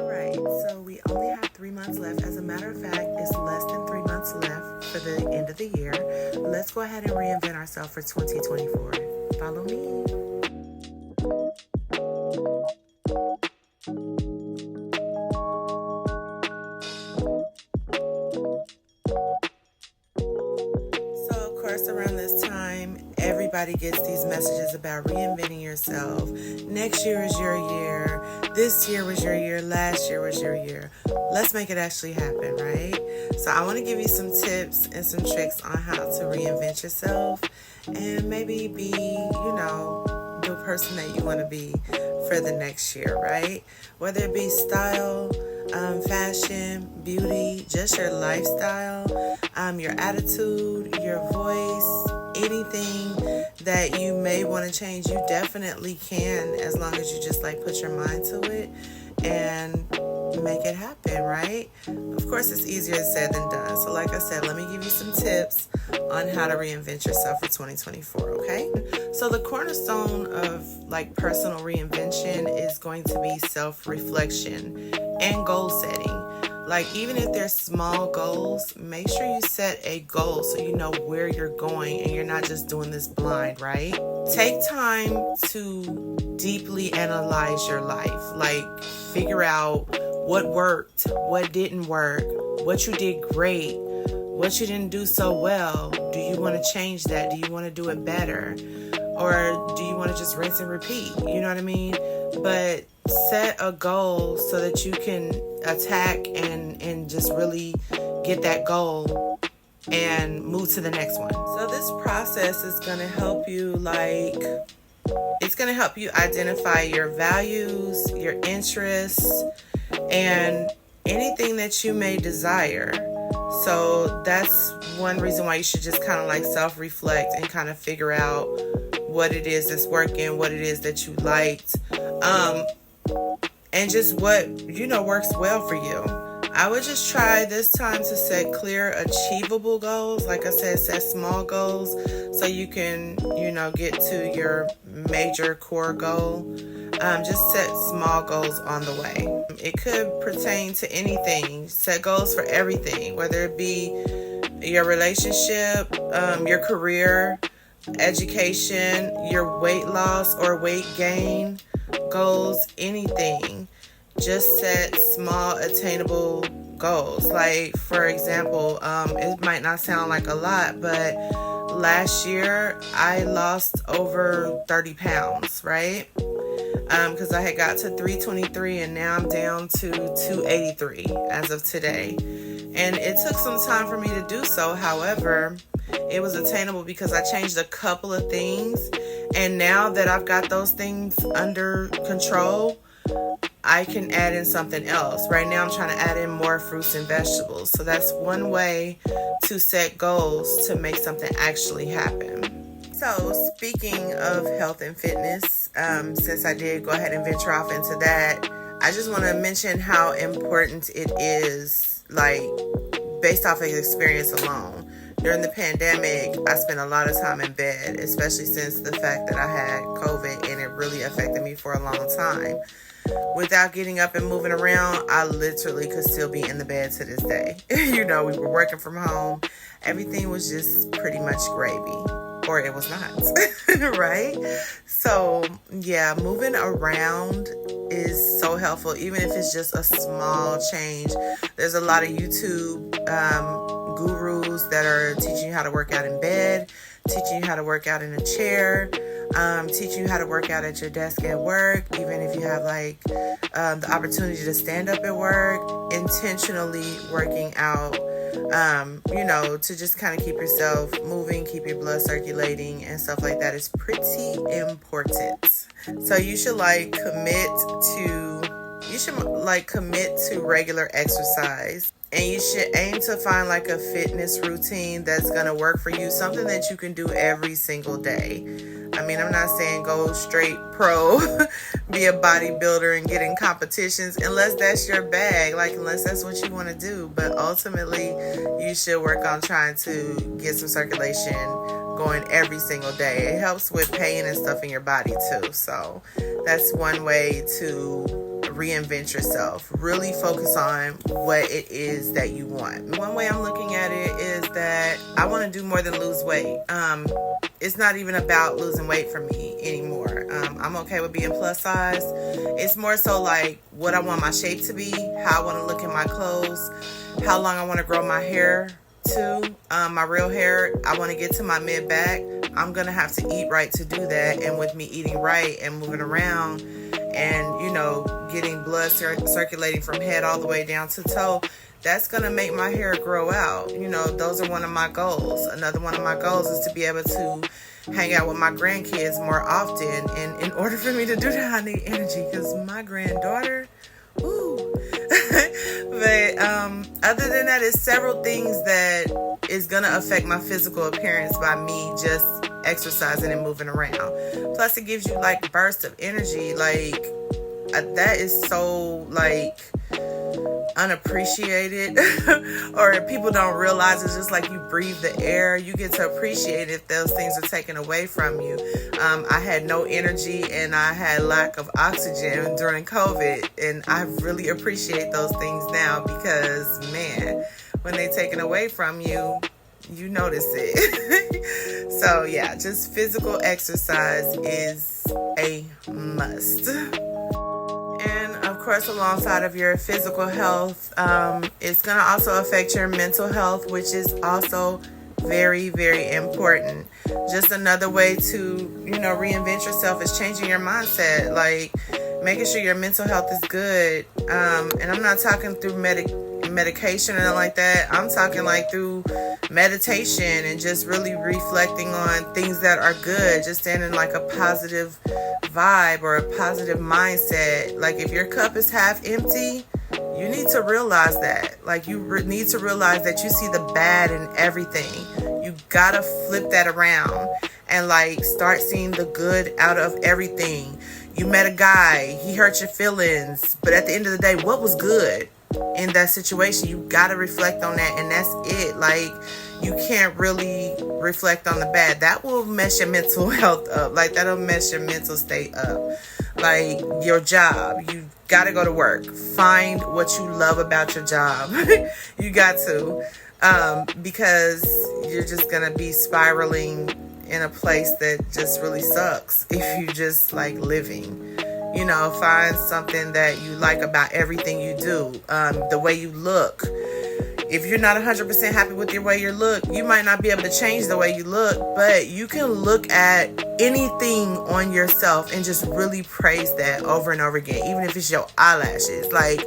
Alright, so we only have 3 months left. As a matter of fact, it's less than 3 months left for the end of the year. Let's go ahead and reinvent ourselves for 2024. Follow me. Around this time, everybody gets these messages about reinventing yourself. Next year is your year. This year was your year. Last year was your year. Let's make it actually happen, right? So I want to give you some tips and some tricks on how to reinvent yourself and maybe be, the person that you want to be for the next year, right? Whether it be style, fashion, beauty, just your lifestyle, your attitude, your voice, anything that you may want to change, you definitely can, as long as you just put your mind to it and make it happen, right? Of course, it's easier said than done. So like I said, let me give you some tips on how to reinvent yourself for 2024, okay? So the cornerstone of personal reinvention is going to be self-reflection and goal setting. Even if there's small goals, make sure you set a goal so you know where you're going and you're not just doing this blind, right? Take time to deeply analyze your life. Figure out what worked, what didn't work, what you did great, what you didn't do so well. Do you want to change that? Do you want to do it better? Or do you want to just rinse and repeat? You know what I mean? But set a goal so that you can attack and just really get that goal and move to the next one. So this process is going to help you it's going to help you identify your values, your interests, and anything that you may desire. So that's one reason why you should just kind of self-reflect and kind of figure out what it is that's working, what it is that you liked, and just what, works well for you. I would just try this time to set clear, achievable goals. Like I said, set small goals so you can, get to your major core goal. Just set small goals on the way. It could pertain to anything. Set goals for everything, whether it be your relationship, your career, education, your weight loss or weight gain goals, anything. Just set small, attainable goals. For example, it might not sound like a lot, but last year I lost over 30 pounds, right? Because I had got to 323 and now I'm down to 283 as of today. And it took some time for me to do so. However, it was attainable because I changed a couple of things. And now that I've got those things under control, I can add in something else. Right now I'm trying to add in more fruits and vegetables. So that's one way to set goals to make something actually happen. So speaking of health and fitness, since I did go ahead and venture off into that, I just want to mention how important it is, based off of experience alone. During the pandemic, I spent a lot of time in bed, especially since the fact that I had COVID and it really affected me for a long time. Without getting up and moving around, I literally could still be in the bed to this day. We were working from home. Everything was just pretty much gravy. Or it was not, right? So, yeah, moving around is so helpful, even if it's just a small change. There's a lot of YouTube gurus that are teaching you how to work out in bed, teaching you how to work out in a chair, teaching you how to work out at your desk at work, even if you have the opportunity to stand up at work, intentionally working out, to just kind of keep yourself moving, keep your blood circulating and stuff like that is pretty important. So you should commit to regular exercise. And you should aim to find a fitness routine that's going to work for you, something that you can do every single day. I mean, I'm not saying go straight pro, be a bodybuilder and get in competitions, unless that's your bag, unless that's what you want to do. But ultimately, you should work on trying to get some circulation going every single day. It helps with pain and stuff in your body too. So that's one way to reinvent yourself. Really focus on what it is that you want. One way I'm looking at it is that I want to do more than lose weight. It's not even about losing weight for me anymore. I'm okay with being plus size. It's more so like what I want my shape to be, how I want to look in my clothes, how long I want to grow my hair to. My real hair, I want to get to my mid back. I'm going to have to eat right to do that. And with me eating right and moving around and, you know, getting blood circulating from head all the way down to toe, that's going to make my hair grow out. You know, those are one of my goals. Another one of my goals is to be able to hang out with my grandkids more often. And in order for me to do that, I need energy because my granddaughter, woo. But other than that, it's several things that is going to affect my physical appearance by me just exercising and moving around. Plus, it gives you like bursts of energy. Like, that is so like unappreciated or people don't realize it's just like you breathe the air. You get to appreciate if those things are taken away from you. I had no energy and I had lack of oxygen during COVID, and I really appreciate those things now because, man, when they're taken away from you, you notice it. So yeah, just physical exercise is a must. And of course, alongside of your physical health, it's going to also affect your mental health, which is also very, very important. Just another way to, you know, reinvent yourself is changing your mindset, like making sure your mental health is good. And I'm not talking through medication or anything like that. I'm talking like through meditation and just really reflecting on things that are good, just staying in like a positive vibe or a positive mindset. Like if your cup is half empty, you need to realize that. Like you need to realize that you see the bad in everything. You gotta flip that around and like start seeing the good out of everything. You met a guy, he hurt your feelings, but at the end of the day, what was good in that situation? You gotta reflect on that, and that's it. Like, you can't really reflect on the bad. That will mess your mental health up. Like, that'll mess your mental state up. Like, your job, you gotta go to work. Find what you love about your job. You got to, because you're just gonna be spiraling in a place that just really sucks if you just like living. You know, find something that you like about everything you do. The way you look. If you're not 100% happy with your way you look, you might not be able to change the way you look, but you can look at anything on yourself and just really praise that over and over again, even if it's your eyelashes. Like,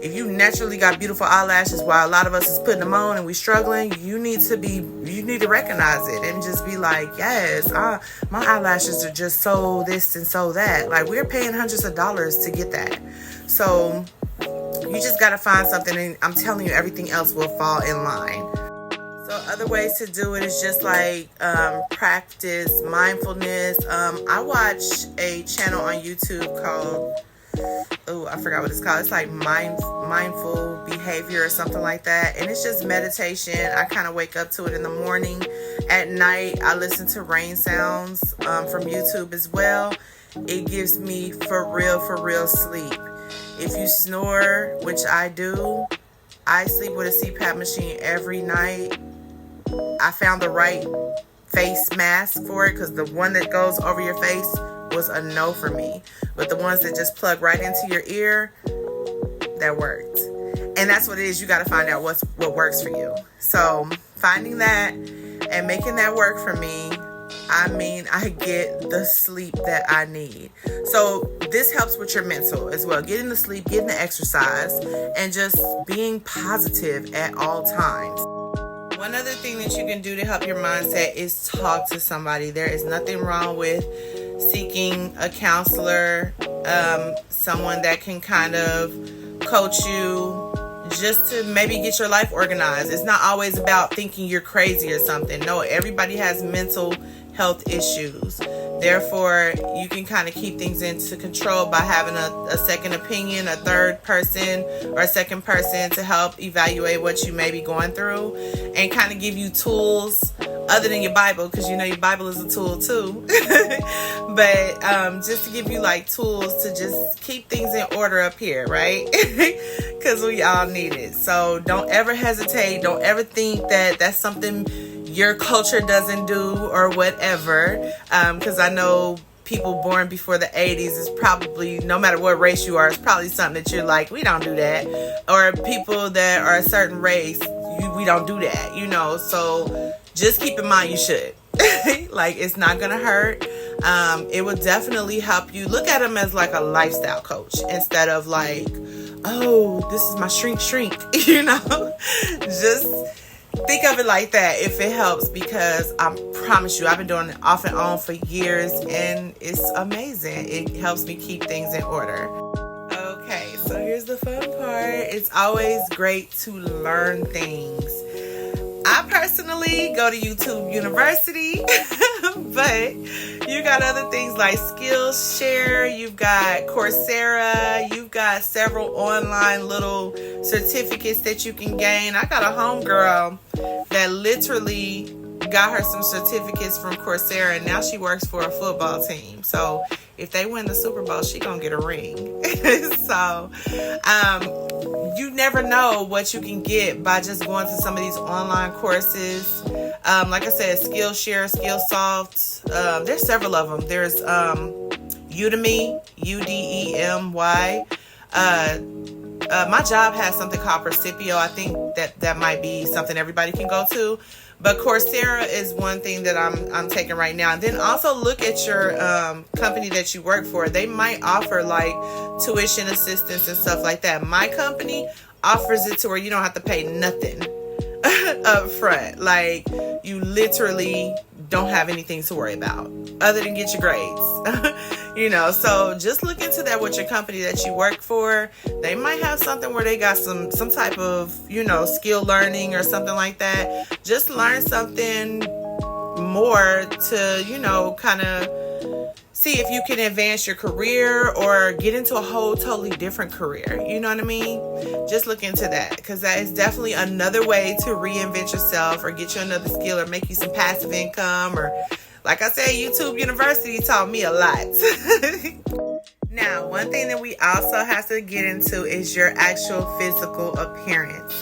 if you naturally got beautiful eyelashes while a lot of us is putting them on and we struggling, you need to recognize it and just be like, yes, my eyelashes are just so this and so that. Like, we're paying hundreds of dollars to get that. So you just got to find something, and I'm telling you, everything else will fall in line. So other ways to do it is just like practice mindfulness. I watch a channel on YouTube called, I forgot what it's called. It's like mindful behavior or something like that. And it's just meditation. I kind of wake up to it in the morning. At night, I listen to rain sounds from YouTube as well. It gives me for real sleep. If you snore, which I do, I sleep with a CPAP machine every night. I found the right face mask for it because the one that goes over your face was a no for me. But the ones that just plug right into your ear, that worked. And that's what it is. You got to find out what works for you. So finding that and making that work for me, I mean, I get the sleep that I need. So this helps with your mental as well. Getting the sleep, getting the exercise, and just being positive at all times. One other thing that you can do to help your mindset is talk to somebody. There is nothing wrong with seeking a counselor, someone that can kind of coach you just to maybe get your life organized. It's not always about thinking you're crazy or something. No, everybody has mental health issues. Therefore, you can kind of keep things into control by having a second opinion, a third person or a second person to help evaluate what you may be going through and kind of give you tools other than your Bible, because you know your Bible is a tool too. But just to give you like tools to just keep things in order up here, right? Because we all need it. So don't ever hesitate. Don't ever think that that's something your culture doesn't do or whatever. Because I know people born before the 80s is probably, no matter what race you are, it's probably something that you're like, we don't do that. Or people that are a certain race, we don't do that, you know. So just keep in mind you should. Like, it's not gonna hurt. It will definitely help you. Look at them as like a lifestyle coach instead of like, oh, this is my shrink, you know. Just think of it like that if it helps, because I promise you, I've been doing it off and on for years and it's amazing. It helps me keep things in order. Okay, so here's the fun part. It's always great to learn things. I personally go to YouTube University, but you got other things like Skillshare, you've got Coursera, you've got several online little certificates that you can gain. I got a homegirl that literally got her some certificates from Coursera, and now she works for a football team. So if they win the Super Bowl, she gonna get a ring. So you never know what you can get by just going to some of these online courses. Like I said, Skillshare, Skillsoft, there's several of them. There's Udemy, Udemy. My job has something called Percipio. I think that might be something everybody can go to. But Coursera is one thing that I'm taking right now. And then also look at your company that you work for. They might offer like tuition assistance and stuff like that. My company offers it to where you don't have to pay nothing up front. Like, you literally don't have anything to worry about other than get your grades. You know, so just look into that with your company that you work for. They might have something where they got some type of, you know, skill learning or something like that. Just learn something more to, you know, kind of see if you can advance your career or get into a whole totally different career. You know what I mean? Just look into that, because that is definitely another way to reinvent yourself or get you another skill or make you some passive income. Or like I said, YouTube University taught me a lot. Now, one thing that we also have to get into is your actual physical appearance.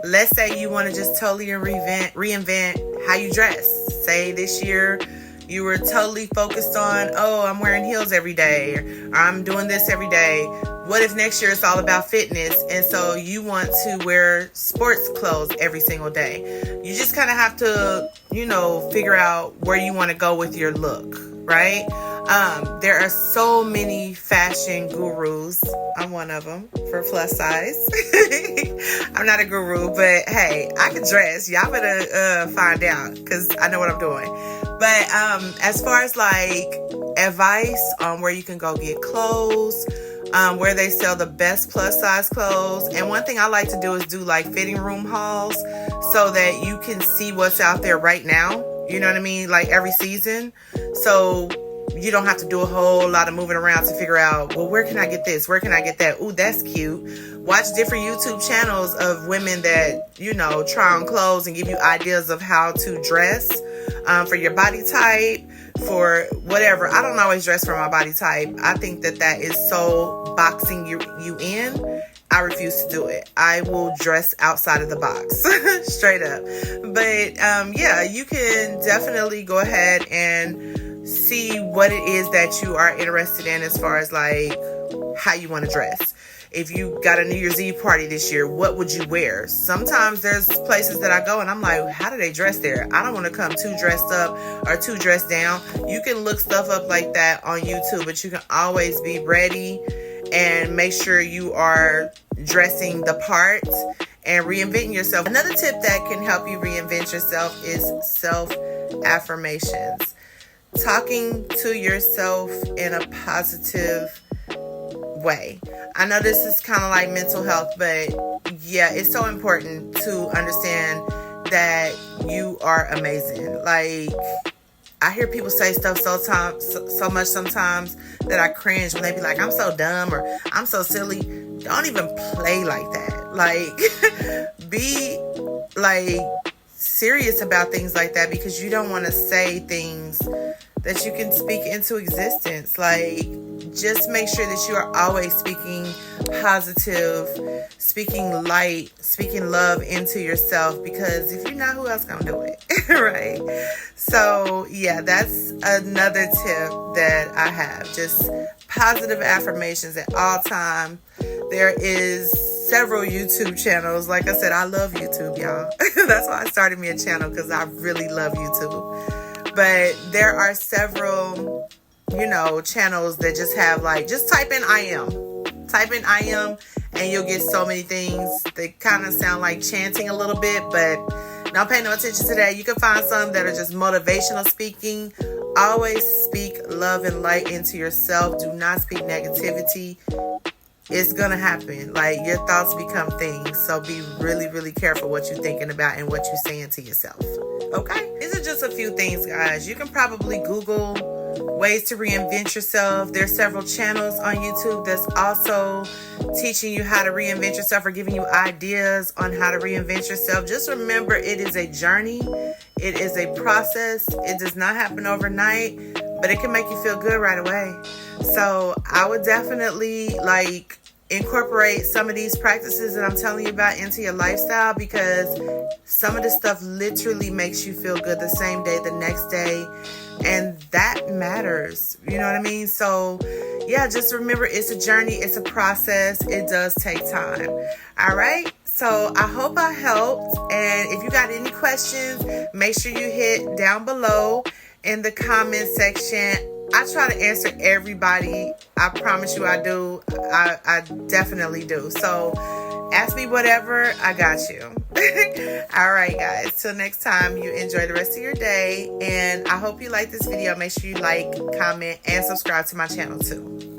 Let's say you want to just totally reinvent how you dress. Say this year you were totally focused on, oh, I'm wearing heels every day, or I'm doing this every day. What if next year it's all about fitness, and so you want to wear sports clothes every single day? You just kind of have to, you know, figure out where you want to go with your look, right? There are so many fashion gurus. I'm one of them for plus size. I'm not a guru, but hey, I can dress. Y'all better find out, because I know what I'm doing. But as far as like advice on where you can go get clothes, where they sell the best plus size clothes. And one thing I like to do is do like fitting room hauls so that you can see what's out there right now. You know what I mean? Like every season. So you don't have to do a whole lot of moving around to figure out, well, where can I get this? Where can I get that? Ooh, that's cute. Watch different YouTube channels of women that, you know, try on clothes and give you ideas of how to dress for your body type, for whatever. I don't always dress for my body type. I think that is so boxing you in. I refuse to do it. I will dress outside of the box, straight up. But yeah, you can definitely go ahead and see what it is that you are interested in as far as like how you want to dress. If you got a New Year's Eve party this year, what would you wear? Sometimes there's places that I go and I'm like, how do they dress there? I don't want to come too dressed up or too dressed down. You can look stuff up like that on YouTube, but you can always be ready and make sure you are dressing the part and reinventing yourself. Another tip that can help you reinvent yourself is self-affirmations. Talking to yourself in a positive way. I know this is kind of like mental health, but yeah, it's so important to understand that you are amazing. Like, I hear people say stuff so much sometimes that I cringe when they be like, I'm so dumb or I'm so silly. Don't even play like that. Like, be like serious about things like that, because you don't want to say things that you can speak into existence. Like, just make sure that you are always speaking positive, speaking light, speaking love into yourself, because if you're not, who else gonna do it? Right? So yeah, that's another tip that I have. Just positive affirmations at all time. There is several YouTube channels. Like I said, I love YouTube, y'all. That's why I started me a channel, because I really love YouTube. But there are several, channels that just have, like, just type in I am. Type in I am, and you'll get so many things. They kind of sound like chanting a little bit, but don't pay no attention to that. You can find some that are just motivational speaking. Always speak love and light into yourself. Do not speak negativity. It's gonna happen. Like, your thoughts become things. So be really, really careful what you're thinking about and what you're saying to yourself. Okay? These are just a few things, guys. You can probably Google ways to reinvent yourself. There's several channels on YouTube that's also teaching you how to reinvent yourself or giving you ideas on how to reinvent yourself. Just remember, it is a journey. It is a process. It does not happen overnight, but it can make you feel good right away. So I would definitely incorporate some of these practices that I'm telling you about into your lifestyle, because some of this stuff literally makes you feel good the same day, the next day, and that matters. You know what I mean? So yeah, just remember, it's a journey, it's a process, it does take time. All right, so I hope I helped, and if you got any questions, make sure you hit down below in the comment section. I try to answer everybody. I promise you I do. I definitely do. So ask me whatever. I got you. All right, guys. Till next time, you enjoy the rest of your day. And I hope you like this video. Make sure you like, comment, and subscribe to my channel too.